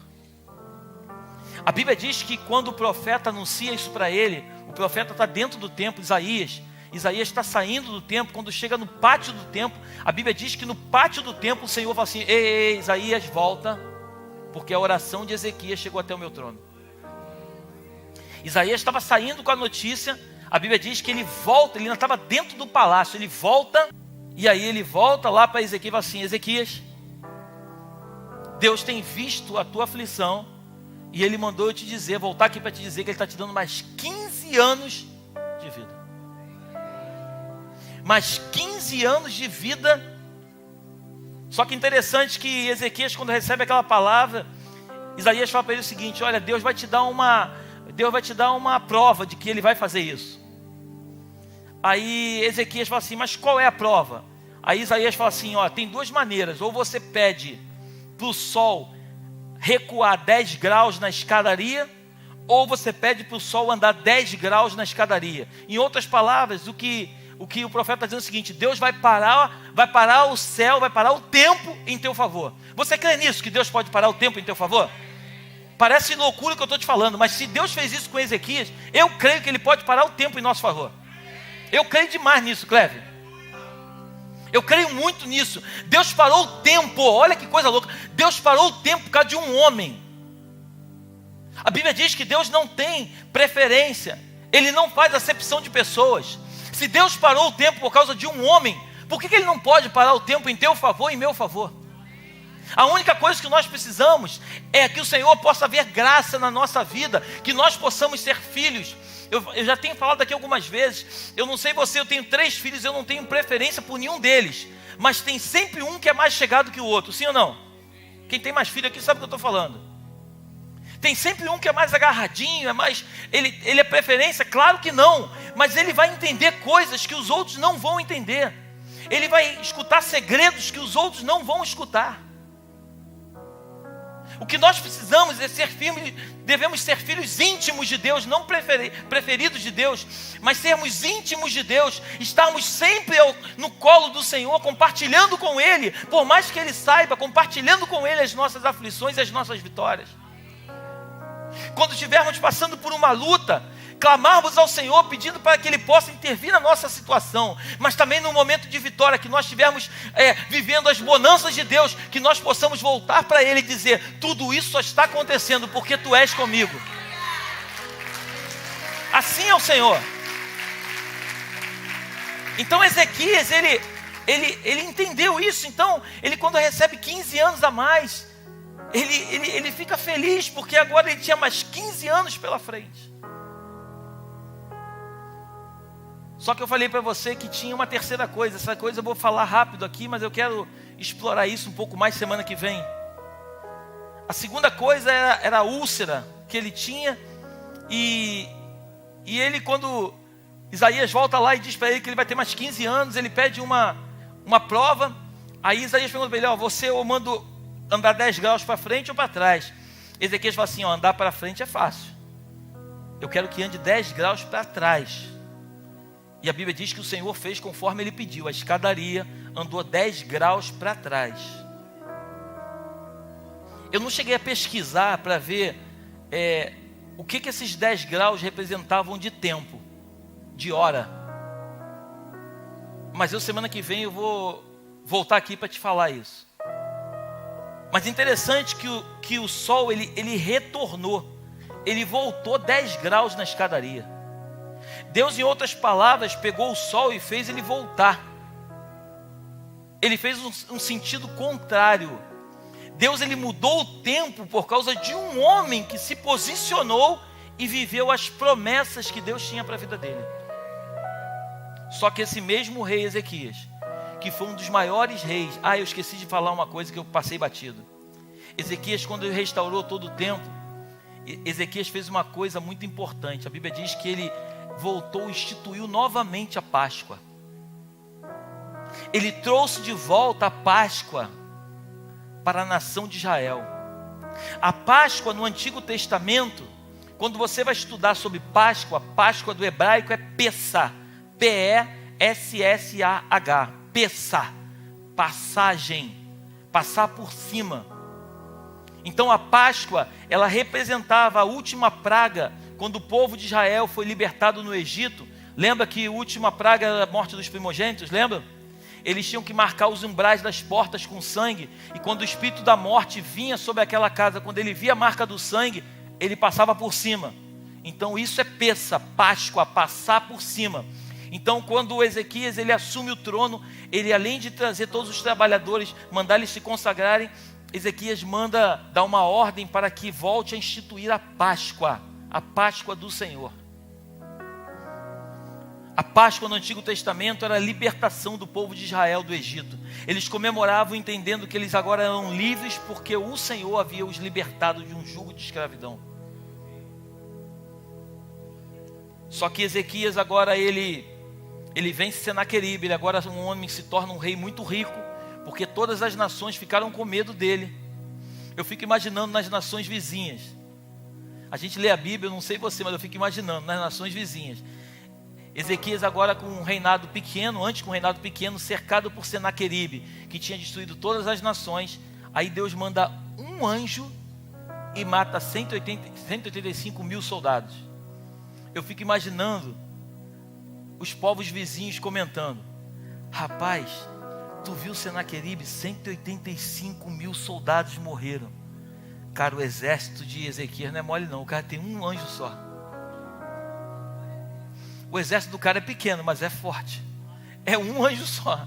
A Bíblia diz que quando o profeta anuncia isso para ele, o profeta está dentro do templo, Isaías está saindo do templo. Quando chega no pátio do templo, a Bíblia diz que no pátio do templo o Senhor fala assim: ei, Isaías, volta, porque a oração de Ezequias chegou até o meu trono. Isaías estava saindo com a notícia. A Bíblia diz que ele volta, ele ainda estava dentro do palácio, ele volta, e aí ele volta lá para Ezequias e fala assim: Ezequias, Deus tem visto a tua aflição, e ele mandou eu te dizer, voltar aqui para te dizer que ele está te dando mais 15 anos de vida. Mais 15 anos de vida. Só que interessante que Ezequias, quando recebe aquela palavra, Isaías fala para ele o seguinte: olha, Deus vai te dar uma prova de que ele vai fazer isso. Aí Ezequias fala assim: mas qual é a prova? Aí Isaías fala assim: ó, tem duas maneiras. Ou você pede para o sol recuar 10 graus na escadaria, ou você pede para o sol andar 10 graus na escadaria. Em outras palavras, o que o profeta está dizendo é o seguinte: Deus vai parar o céu, vai parar o tempo em teu favor. Você crê nisso, que Deus pode parar o tempo em teu favor? Parece loucura o que eu estou te falando, mas se Deus fez isso com Ezequias, eu creio que Ele pode parar o tempo em nosso favor. Eu creio demais nisso, Clévio. Eu creio muito nisso. Deus parou o tempo, olha que coisa louca. Deus parou o tempo por causa de um homem. A Bíblia diz que Deus não tem preferência, Ele não faz acepção de pessoas. Se Deus parou o tempo por causa de um homem, por que Ele não pode parar o tempo em teu favor e em meu favor? A única coisa que nós precisamos é que o Senhor possa ver graça na nossa vida, que nós possamos ser filhos. Eu já tenho falado aqui algumas vezes, eu não sei você, eu tenho 3 filhos, eu não tenho preferência por nenhum deles, mas tem sempre um que é mais chegado que o outro, sim ou não? Quem tem mais filho aqui sabe o que eu estou falando. Tem sempre um que é mais agarradinho, ele é preferência? Claro que não, mas ele vai entender coisas que os outros não vão entender. Ele vai escutar segredos que os outros não vão escutar. O que nós precisamos é ser firmes, devemos ser filhos íntimos de Deus, não preferidos de Deus, mas sermos íntimos de Deus, estarmos sempre no colo do Senhor, compartilhando com Ele, por mais que Ele saiba, compartilhando com Ele as nossas aflições e as nossas vitórias. Quando estivermos passando por uma luta, clamarmos ao Senhor pedindo para que Ele possa intervir na nossa situação, mas também no momento de vitória, que nós estivermos vivendo as bonanças de Deus, que nós possamos voltar para Ele e dizer: tudo isso só está acontecendo porque Tu és comigo. Assim é o Senhor. Então Ezequias, ele entendeu isso. Então ele, quando recebe 15 anos a mais, ele fica feliz, porque agora ele tinha mais 15 anos pela frente. Só que eu falei para você que tinha uma terceira coisa. Essa coisa eu vou falar rápido aqui, mas eu quero explorar isso um pouco mais semana que vem. A segunda coisa era a úlcera que ele tinha. E ele, quando Isaías volta lá e diz para ele que ele vai ter mais 15 anos, ele pede uma prova. Aí Isaías pergunta para ele, você eu mando andar 10 graus para frente ou para trás? Ezequias fala assim, andar para frente é fácil. Eu quero que ande 10 graus para trás. E a Bíblia diz que o Senhor fez conforme ele pediu. A escadaria andou 10 graus para trás. Eu não cheguei a pesquisar para ver o que esses 10 graus representavam de tempo, de hora. Mas semana que vem eu vou voltar aqui para te falar isso. Mas interessante que o sol ele retornou. Ele voltou 10 graus na escadaria. Deus, em outras palavras, pegou o sol e fez ele voltar. Ele fez um sentido contrário. Deus ele mudou o tempo por causa de um homem que se posicionou e viveu as promessas que Deus tinha para a vida dele. Só que esse mesmo rei Ezequias, que foi um dos maiores reis. Eu esqueci de falar uma coisa que eu passei batido. Ezequias, quando ele restaurou todo o templo, Ezequias fez uma coisa muito importante. A Bíblia diz que ele voltou e instituiu novamente a Páscoa. Ele trouxe de volta a Páscoa para a nação de Israel. A Páscoa no Antigo Testamento, quando você vai estudar sobre Páscoa, Páscoa do hebraico é Pessah, P-E-S-S-A-H, Pessah, passagem, passar por cima. Então a Páscoa, ela representava a última praga, quando o povo de Israel foi libertado no Egito. Lembra que a última praga era a morte dos primogênitos, lembra? Eles tinham que marcar os umbrais das portas com sangue, e quando o espírito da morte vinha sobre aquela casa, quando ele via a marca do sangue, ele passava por cima. Então isso é Pessah, Páscoa, passar por cima. Então quando Ezequias ele assume o trono, ele além de trazer todos os trabalhadores, mandar eles se consagrarem, Ezequias manda dar uma ordem para que volte a instituir a Páscoa do Senhor. A Páscoa no Antigo Testamento era a libertação do povo de Israel do Egito. Eles comemoravam entendendo que eles agora eram livres porque o Senhor havia os libertado de um jugo de escravidão. Só que Ezequias agora ele vence Senaqueribe, ele agora um homem se torna um rei muito rico, porque todas as nações ficaram com medo dele. Eu fico imaginando nas nações vizinhas. A gente lê a Bíblia, eu não sei você, mas eu fico imaginando nas nações vizinhas. Ezequias agora com um reinado pequeno, antes com um reinado pequeno, cercado por Senaqueribe, que tinha destruído todas as nações. Aí Deus manda um anjo e mata 185 mil soldados. Eu fico imaginando os povos vizinhos comentando: rapaz, tu viu Senaqueribe? 185 mil soldados morreram. Cara, o exército de Ezequias não é mole não, o cara tem um anjo só. O exército do cara é pequeno, mas é forte. É um anjo só.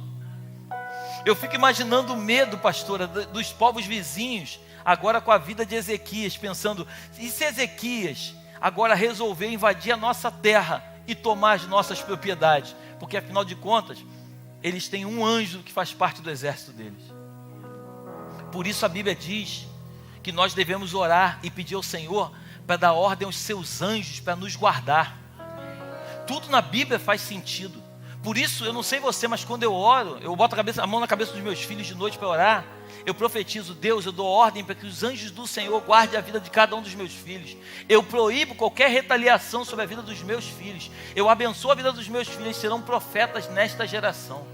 Eu fico imaginando o medo, pastora, dos povos vizinhos, agora com a vida de Ezequias, pensando: e se Ezequias agora resolver invadir a nossa terra e tomar as nossas propriedades? Porque afinal de contas, eles têm um anjo que faz parte do exército deles. Por isso a Bíblia diz que nós devemos orar e pedir ao Senhor para dar ordem aos seus anjos para nos guardar. Tudo na Bíblia faz sentido. Por isso, eu não sei você, mas quando eu oro, eu boto a mão na cabeça dos meus filhos de noite para orar. Eu profetizo: Deus, eu dou ordem para que os anjos do Senhor guardem a vida de cada um dos meus filhos. Eu proíbo qualquer retaliação sobre a vida dos meus filhos. Eu abençoo a vida dos meus filhos, serão profetas nesta geração.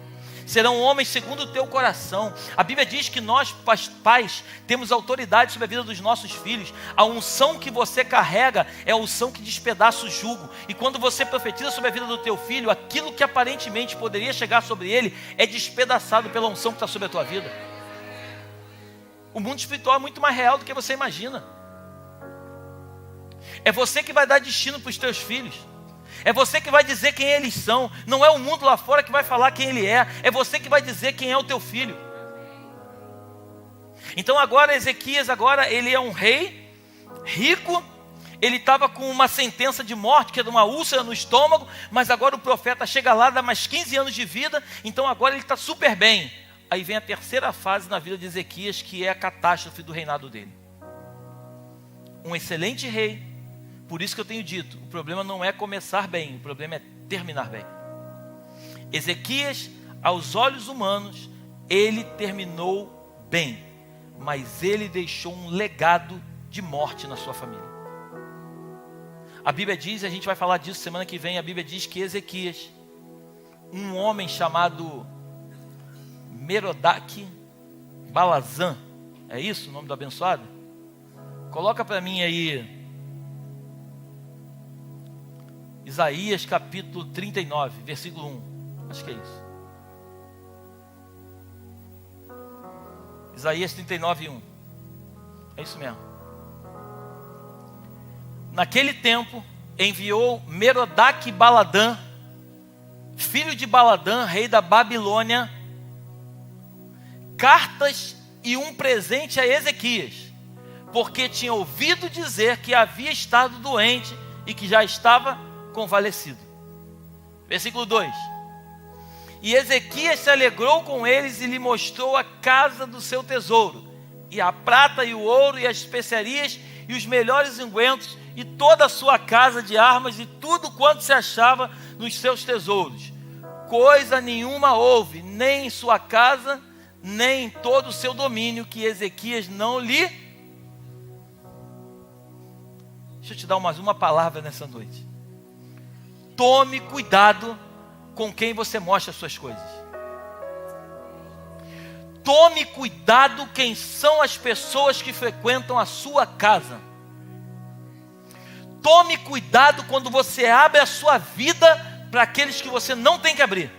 Serão homens segundo o teu coração. A Bíblia diz que nós, pais, temos autoridade sobre a vida dos nossos filhos. A unção que você carrega é a unção que despedaça o jugo. E quando você profetiza sobre a vida do teu filho, aquilo que aparentemente poderia chegar sobre ele é despedaçado pela unção que está sobre a tua vida. O mundo espiritual é muito mais real do que você imagina. É você que vai dar destino para os teus filhos. É você que vai dizer quem eles são. Não é o mundo lá fora que vai falar quem ele é. É você que vai dizer quem é o teu filho. Então agora Ezequias, ele é um rei rico. Ele estava com uma sentença de morte, que era uma úlcera no estômago. Mas agora o profeta chega lá, dá mais 15 anos de vida. Então agora ele está super bem. aí vem a terceira fase na vida de Ezequias, que é a catástrofe do reinado dele. Um excelente rei, por isso que eu tenho dito, o problema não é começar bem, o problema é terminar bem. Ezequias, aos olhos humanos, ele terminou bem, mas ele deixou um legado de morte na sua família. A Bíblia diz, a gente vai falar disso semana que vem, a Bíblia diz que Ezequias, um homem chamado Merodach Balazan, é isso o nome do abençoado? Coloca para mim aí, Isaías capítulo 39, versículo 1, acho que é isso. Isaías 39, 1, é isso mesmo. Naquele tempo, enviou Merodach Baladã, filho de Baladã, rei da Babilônia, cartas e um presente a Ezequias, porque tinha ouvido dizer que havia estado doente e que já estava convalescido. Versículo 2. E Ezequias se alegrou com eles e lhe mostrou a casa do seu tesouro, e a prata e o ouro e as especiarias e os melhores ungüentos, e toda a sua casa de armas, e tudo quanto se achava nos seus tesouros. Coisa nenhuma houve, nem em sua casa, nem em todo o seu domínio, que Ezequias não lhe... Deixa eu te dar mais uma palavra nessa noite. Tome cuidado com quem você mostra as suas coisas. Tome cuidado quem são as pessoas que frequentam a sua casa. Tome cuidado quando você abre a sua vida para aqueles que você não tem que abrir.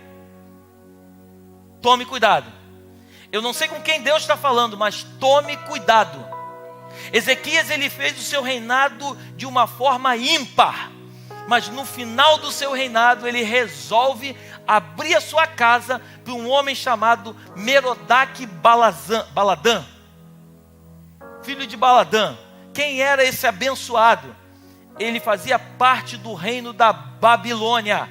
Tome cuidado. Eu não sei com quem Deus está falando, mas tome cuidado. Ezequias, ele fez o seu reinado de uma forma ímpar, mas no final do seu reinado ele resolve abrir a sua casa para um homem chamado Merodach Baladã, filho de Baladã. Quem era esse abençoado? Ele fazia parte do reino da Babilônia.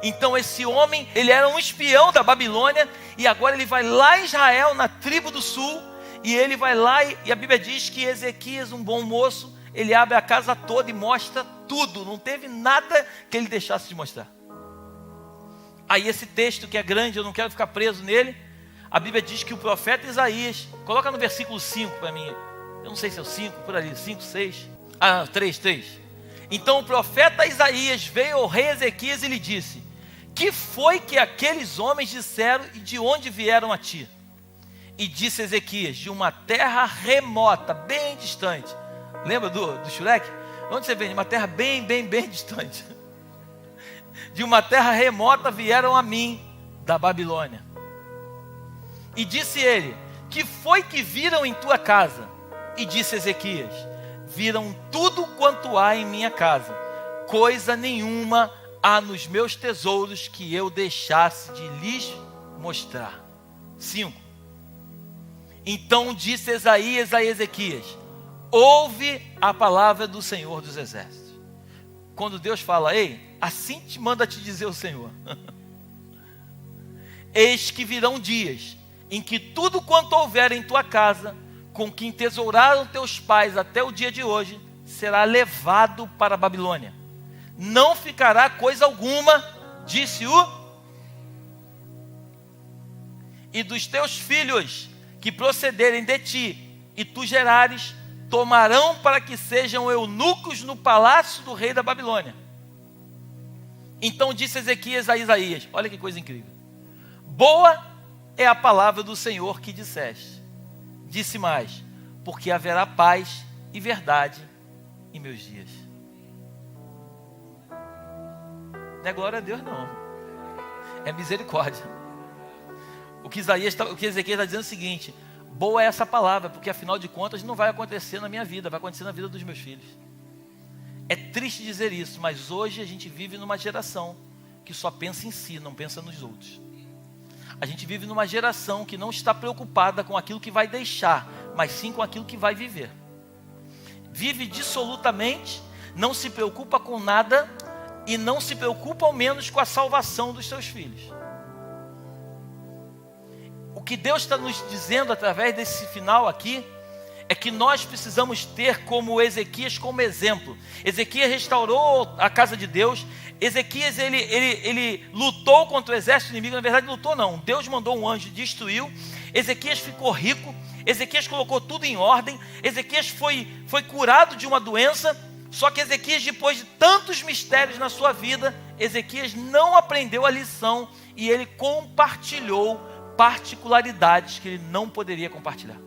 Então esse homem, ele era um espião da Babilônia, e agora ele vai lá em Israel, na tribo do sul, e ele vai lá, e a Bíblia diz que Ezequias, um bom moço, ele abre a casa toda e mostra tudo, não teve nada que ele deixasse de mostrar. Aí esse texto que é grande, eu não quero ficar preso nele, a Bíblia diz que o profeta Isaías, coloca no versículo 5 para mim, eu não sei se é o 5, por ali, 5, 6, 3. Então o profeta Isaías veio ao rei Ezequias e lhe disse: que foi que aqueles homens disseram e de onde vieram a ti? E disse Ezequias: de uma terra remota, bem distante. Lembra do Shrek? Onde você vem? De uma terra bem distante. De uma terra remota vieram a mim, da Babilônia. E disse ele: que foi que viram em tua casa? E disse Ezequias: viram tudo quanto há em minha casa, coisa nenhuma há nos meus tesouros que eu deixasse de lhes mostrar. 5. Então disse Isaías a Ezequias: ouve a palavra do Senhor dos Exércitos. Quando Deus fala, ei, assim te manda te dizer o Senhor. Eis que virão dias em que tudo quanto houver em tua casa, com que entesouraram teus pais até o dia de hoje, será levado para a Babilônia. Não ficará coisa alguma, disse o... E dos teus filhos que procederem de ti, e tu gerares, tomarão para que sejam eunucos no palácio do rei da Babilônia. Então disse Ezequias a Isaías, olha que coisa incrível: boa é a palavra do Senhor que disseste. Disse mais: porque haverá paz e verdade em meus dias. Não é glória a Deus não, é misericórdia. O que Ezequias está dizendo é o seguinte: boa é essa palavra, porque afinal de contas não vai acontecer na minha vida, vai acontecer na vida dos meus filhos. É triste dizer isso, mas hoje a gente vive numa geração que só pensa em si, não pensa nos outros. A gente vive numa geração que não está preocupada com aquilo que vai deixar, mas sim com aquilo que vai viver. Vive dissolutamente, não se preocupa com nada e não se preocupa ao menos com a salvação dos seus filhos. que Deus está nos dizendo através desse final aqui, é que nós precisamos ter como Ezequias como exemplo. Ezequias restaurou a casa de Deus. Ezequias, ele lutou contra o exército inimigo. Na verdade, lutou não. Deus mandou um anjo, destruiu. Ezequias ficou rico. Ezequias colocou tudo em ordem. Ezequias foi curado de uma doença. Só que Ezequias, depois de tantos mistérios na sua vida, Ezequias não aprendeu a lição e ele compartilhou particularidades que ele não poderia compartilhar.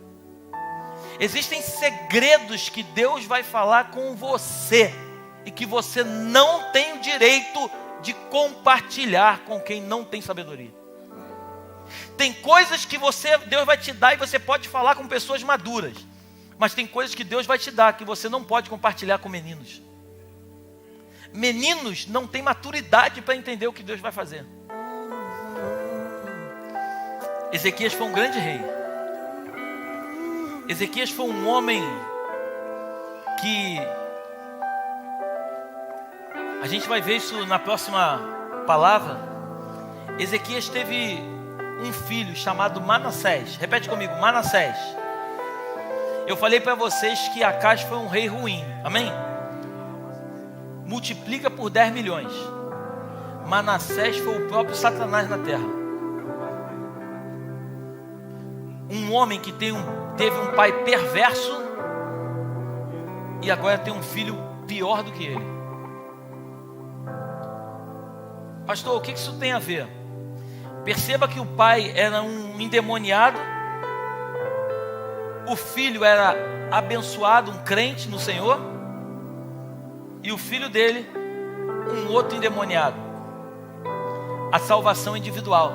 Existem segredos que Deus vai falar com você e que você não tem o direito de compartilhar com quem não tem sabedoria. Tem coisas que Deus vai te dar e você pode falar com pessoas maduras, mas tem coisas que Deus vai te dar que você não pode compartilhar com meninos. Meninos não têm maturidade para entender o que Deus vai fazer. Ezequias foi um grande rei. Ezequias foi um homem que... a gente vai ver isso na próxima palavra. Ezequias teve um filho chamado Manassés. Repete comigo, Manassés. Eu falei para vocês que Acaz foi um rei ruim. Amém? Multiplica por 10 milhões. Manassés foi o próprio Satanás na terra. Um homem que teve um pai perverso e agora tem um filho pior do que ele. Pastor, o que isso tem a ver? Perceba que o pai era um endemoniado, o filho era abençoado, um crente no Senhor, e o filho dele, um outro endemoniado. A salvação individual.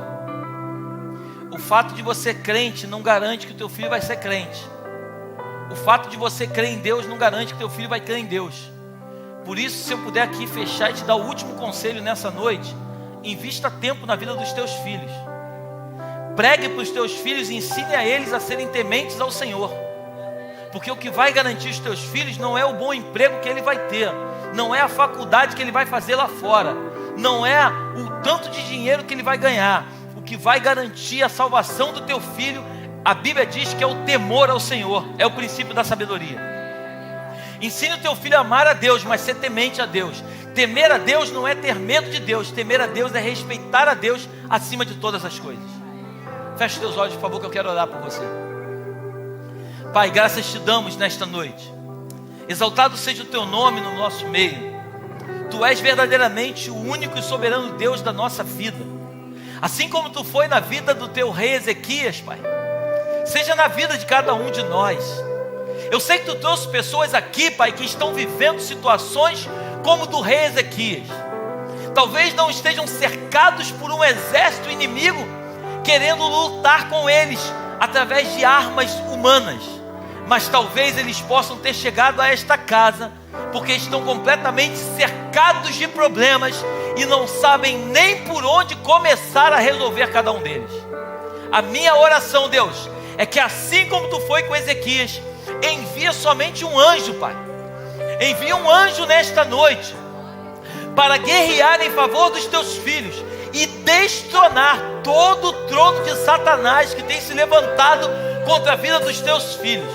O fato de você crente não garante que o teu filho vai ser crente. O fato de você crer em Deus não garante que teu filho vai crer em Deus. Por isso, se eu puder aqui fechar e te dar o último conselho nessa noite, invista tempo na vida dos teus filhos. Pregue para os teus filhos e ensine a eles a serem tementes ao Senhor. Porque o que vai garantir os teus filhos não é o bom emprego que ele vai ter, não é a faculdade que ele vai fazer lá fora, não é o tanto de dinheiro que ele vai ganhar. O que vai garantir a salvação do teu filho, a Bíblia diz que é o temor ao Senhor, é o princípio da sabedoria. Ensine o teu filho a amar a Deus, mas ser temente a Deus. Temer a Deus não é ter medo de Deus, temer a Deus é respeitar a Deus acima de todas as coisas. Feche teus olhos, por favor, que eu quero orar por você. Pai, graças te damos nesta noite. Exaltado seja o teu nome no nosso meio. Tu és verdadeiramente o único e soberano Deus da nossa vida. Assim como tu foi na vida do teu rei Ezequias, Pai, seja na vida de cada um de nós. Eu sei que tu trouxe pessoas aqui, Pai, que estão vivendo situações como do rei Ezequias. Talvez não estejam cercados por um exército inimigo, querendo lutar com eles através de armas humanas. Mas talvez eles possam ter chegado a esta casa porque estão completamente cercados de problemas e não sabem nem por onde começar a resolver cada um deles. A minha oração, Deus, é que assim como tu foi com Ezequias, envia somente um anjo, Pai. Envia um anjo nesta noite para guerrear em favor dos teus filhos e destronar todo o trono de Satanás que tem se levantado contra a vida dos teus filhos.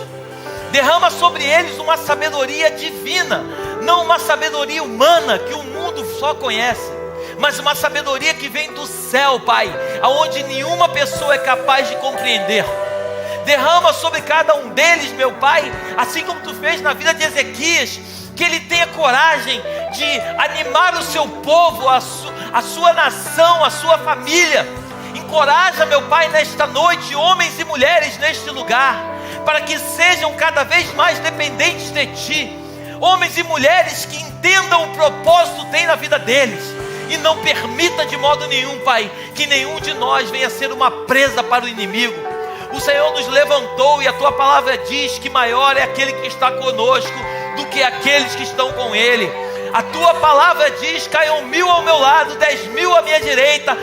Derrama sobre eles uma sabedoria divina, não uma sabedoria humana que o mundo só conhece, mas uma sabedoria que vem do céu, Pai, aonde nenhuma pessoa é capaz de compreender. Derrama sobre cada um deles, meu Pai, assim como tu fez na vida de Ezequias, que ele tenha coragem de animar o seu povo, a sua nação, a sua família. Encoraja, meu Pai, nesta noite, homens e mulheres neste lugar, para que sejam cada vez mais dependentes de Ti. Homens e mulheres que entendam o propósito que tem na vida deles. E não permita de modo nenhum, Pai, que nenhum de nós venha ser uma presa para o inimigo. O Senhor nos levantou e a Tua palavra diz que maior é aquele que está conosco do que aqueles que estão com Ele. A Tua palavra diz: caiam 1000 ao meu lado, 10.000 à minha direita,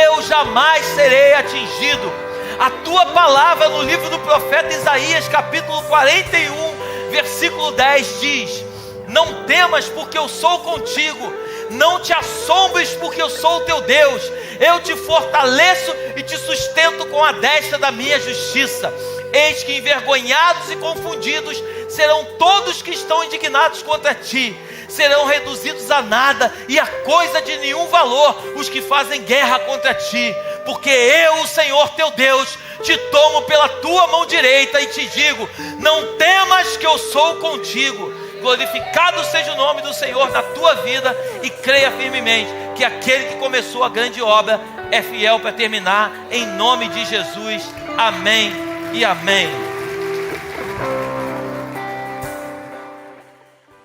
eu jamais serei atingido. A Tua palavra no livro do profeta Isaías, capítulo 41, versículo 10 diz: não temas, porque eu sou contigo, Não te assombres, porque eu sou o teu Deus. Eu te fortaleço e te sustento com a destra da minha justiça. Eis que envergonhados e confundidos serão todos que estão indignados contra ti. Serão reduzidos a nada e a coisa de nenhum valor os que fazem guerra contra ti. Porque eu, o Senhor teu Deus, te tomo pela tua mão direita e te digo: não temas, que eu sou contigo. Glorificado seja o nome do Senhor na tua vida, e creia firmemente que aquele que começou a grande obra é fiel para terminar, em nome de Jesus. Amém e amém.